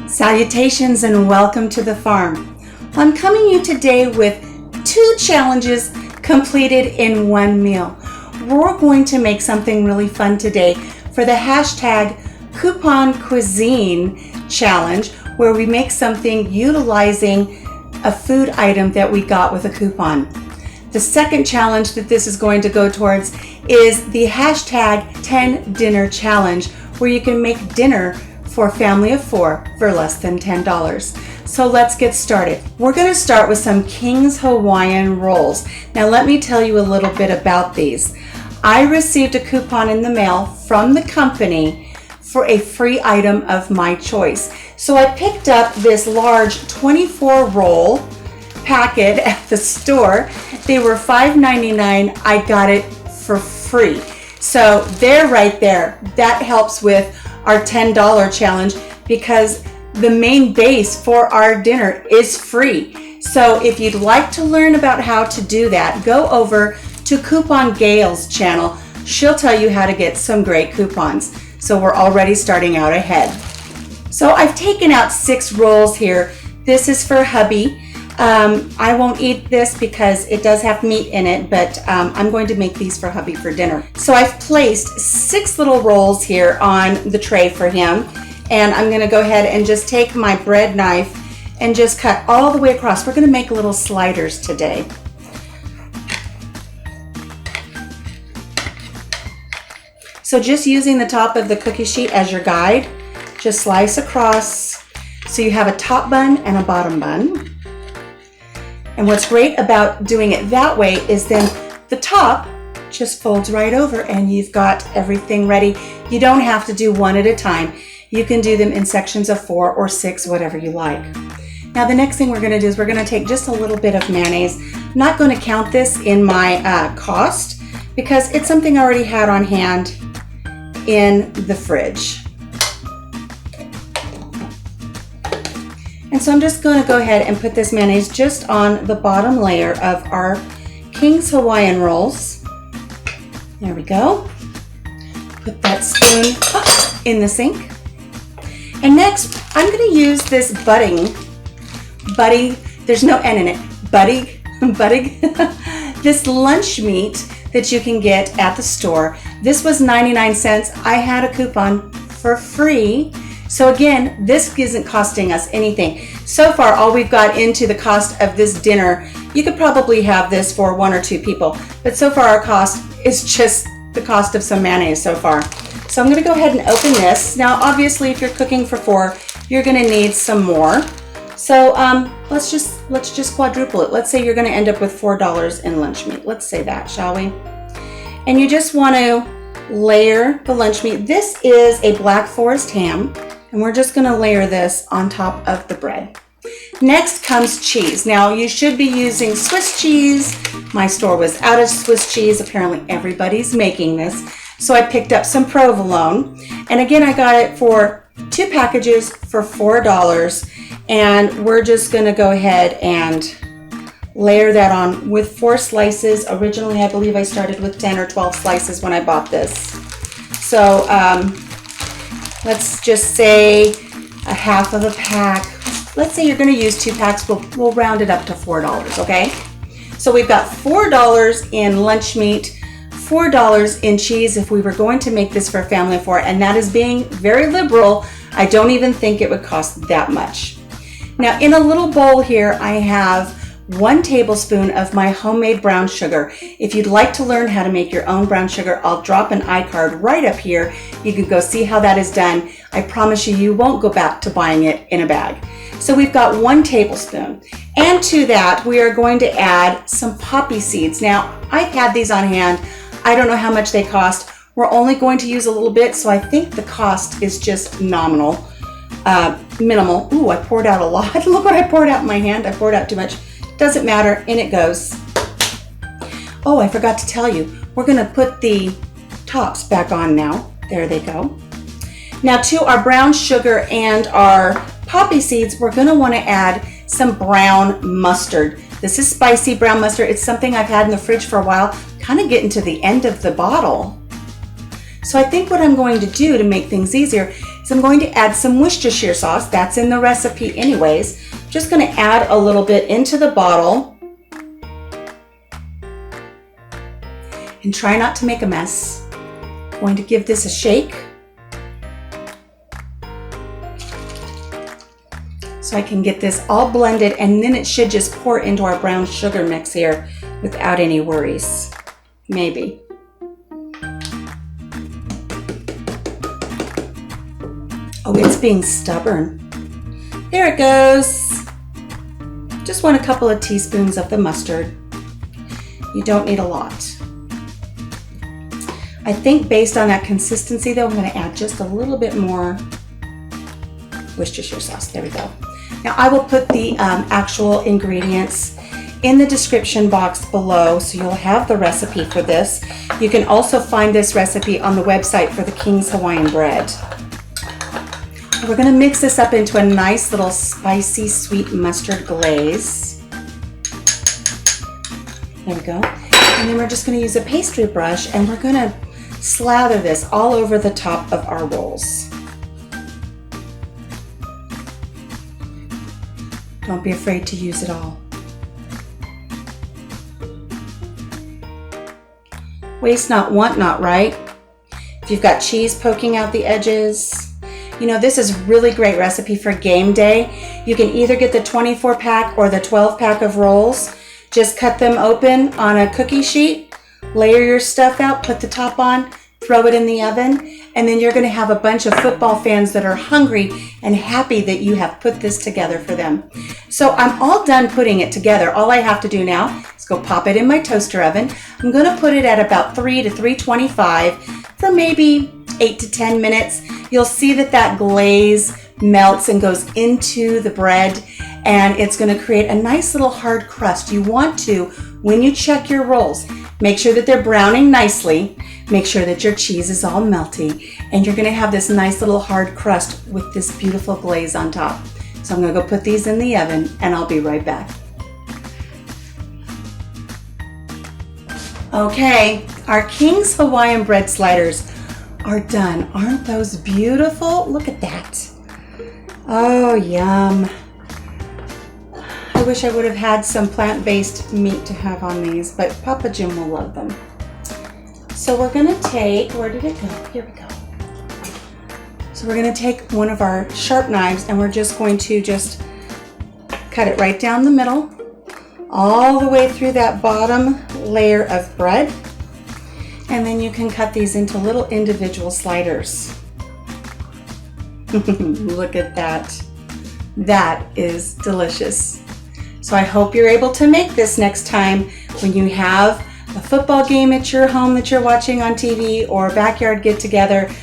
Salutations and welcome to the farm. I'm coming to you today with 2 challenges completed in 1 meal. We're going to make something really fun today for the hashtag Coupon Cuisine challenge, where we make something utilizing a food item that we got with a coupon. The second challenge that this is going to go towards is the hashtag 10 dinner challenge, where you can make dinner for a family of 4 for less than $10. So let's get started. We're going to start with some King's Hawaiian rolls. Now let me tell you a little bit about these. I received a coupon in the mail from the company for a free item of my choice. So I picked up this large 24 roll packet at the store. They were $5.99. I got it for free. So they're right there. That helps with our $10 challenge because the main base for our dinner is free. So if you'd like to learn about how to do that, go over to Coupon Gail's channel. She'll tell you how to get some great coupons. So we're already starting out ahead. So I've taken out 6 rolls here. This is for hubby. I won't eat this because it does have meat in it, but I'm going to make these for hubby for dinner. So I've placed 6 little rolls here on the tray for him, and I'm going to go ahead and just take my bread knife and just cut all the way across. We're going to make little sliders today. So just using the top of the cookie sheet as your guide, just slice across so you have a top bun and a bottom bun. And what's great about doing it that way is then the top just folds right over and you've got everything ready. You don't have to do one at a time. You can do them in sections of 4 or 6, whatever you like. Now the next thing we're going to do is we're going to take just a little bit of mayonnaise. I'm not going to count this in my cost because it's something I already had on hand in the fridge. And so I'm just going to go ahead and put this mayonnaise just on the bottom layer of our King's Hawaiian rolls. There we go. Put that spoon in the sink. And next, I'm going to use this budding, there's no N in it, budding, this lunch meat that you can get at the store. This was 99 cents. I had a coupon for free. So again, this isn't costing us anything. So far, all we've got into the cost of this dinner, you could probably have this for 1 or 2 people, but so far our cost is just the cost of some mayonnaise so far. So I'm gonna go ahead and open this. Now, obviously, if you're cooking for 4, you're gonna need some more. So let's just quadruple it. Let's say you're gonna end up with $4 in lunch meat. Let's say that, shall we? And you just wanna layer the lunch meat. This is a Black Forest ham. And we're just going to layer this on top of the bread. Next comes cheese. Now you should be using Swiss cheese. My store was out of Swiss cheese. Apparently everybody's making this. So I picked up some provolone. And again, I got it for 2 packages for $4. And we're just going to go ahead and layer that on with 4 slices. Originally, I believe I started with 10 or 12 slices when I bought this. So, let's just say a half of a pack. Let's say you're going to use 2 packs. We'll round it up to $4, okay? So we've got $4 in lunch meat, $4 in cheese if we were going to make this for a family of 4, and that is being very liberal. I don't even think it would cost that much. Now in a little bowl here, I have 1 tablespoon of my homemade brown sugar. If you'd like to learn how to make your own brown sugar, I'll drop an iCard right up here. You can go see how that is done. I promise you, you won't go back to buying it in a bag. So we've got 1 tablespoon. And to that, we are going to add some poppy seeds. Now, I've had these on hand. I don't know how much they cost. We're only going to use a little bit, so I think the cost is just minimal. Ooh, I poured out a lot. Look what I poured out in my hand. I poured out too much. Doesn't matter, in it goes. Oh, I forgot to tell you, we're gonna put the tops back on now. There they go. Now to our brown sugar and our poppy seeds, we're gonna wanna add some brown mustard. This is spicy brown mustard. It's something I've had in the fridge for a while, kind of getting to the end of the bottle. So I think what I'm going to do to make things easier is I'm going to add some Worcestershire sauce. That's in the recipe anyways. Just going to add a little bit into the bottle. And try not to make a mess. I'm going to give this a shake. So I can get this all blended, and then it should just pour into our brown sugar mix here without any worries. Maybe. Oh, it's being stubborn. There it goes. Just want a couple of teaspoons of the mustard. You don't need a lot. I think based on that consistency though, I'm going to add just a little bit more Worcestershire sauce. There we go. Now I will put the actual ingredients in the description box below, so you'll have the recipe for this. You can also find this recipe on the website for the King's Hawaiian bread. We're going to mix this up into a nice little spicy sweet mustard glaze. There we go. And then we're just going to use a pastry brush, and we're going to slather this all over the top of our rolls. Don't be afraid to use it all. Waste not, want not, right? If you've got cheese poking out the edges. You know, this is really great recipe for game day. You can either get the 24 pack or the 12 pack of rolls. Just cut them open on a cookie sheet, layer your stuff out, put the top on, throw it in the oven, and then you're going to have a bunch of football fans that are hungry and happy that you have put this together for them. So I'm all done putting it together. All I have to do now is go pop it in my toaster oven. I'm going to put it at about 3 to 325 for maybe 8 to 10 minutes. You'll see that that glaze melts and goes into the bread, and it's going to create a nice little hard crust. You want to, when you check your rolls, make sure that they're browning nicely. Make sure that your cheese is all melty, and you're going to have this nice little hard crust with this beautiful glaze on top. So I'm going to go put these in the oven, and I'll be right back. Okay, our King's Hawaiian bread sliders are done. Aren't those beautiful? Look at that. Oh, yum. I wish I would have had some plant-based meat to have on these, but Papa Jim will love them. So we're gonna take, where did it go? Here we go. So we're gonna take one of our sharp knives, and we're just going to just cut it right down the middle, all the way through that bottom layer of bread. And then you can cut these into little individual sliders. Look at that. That is delicious. So I hope you're able to make this next time when you have a football game at your home that you're watching on TV, or a backyard get together,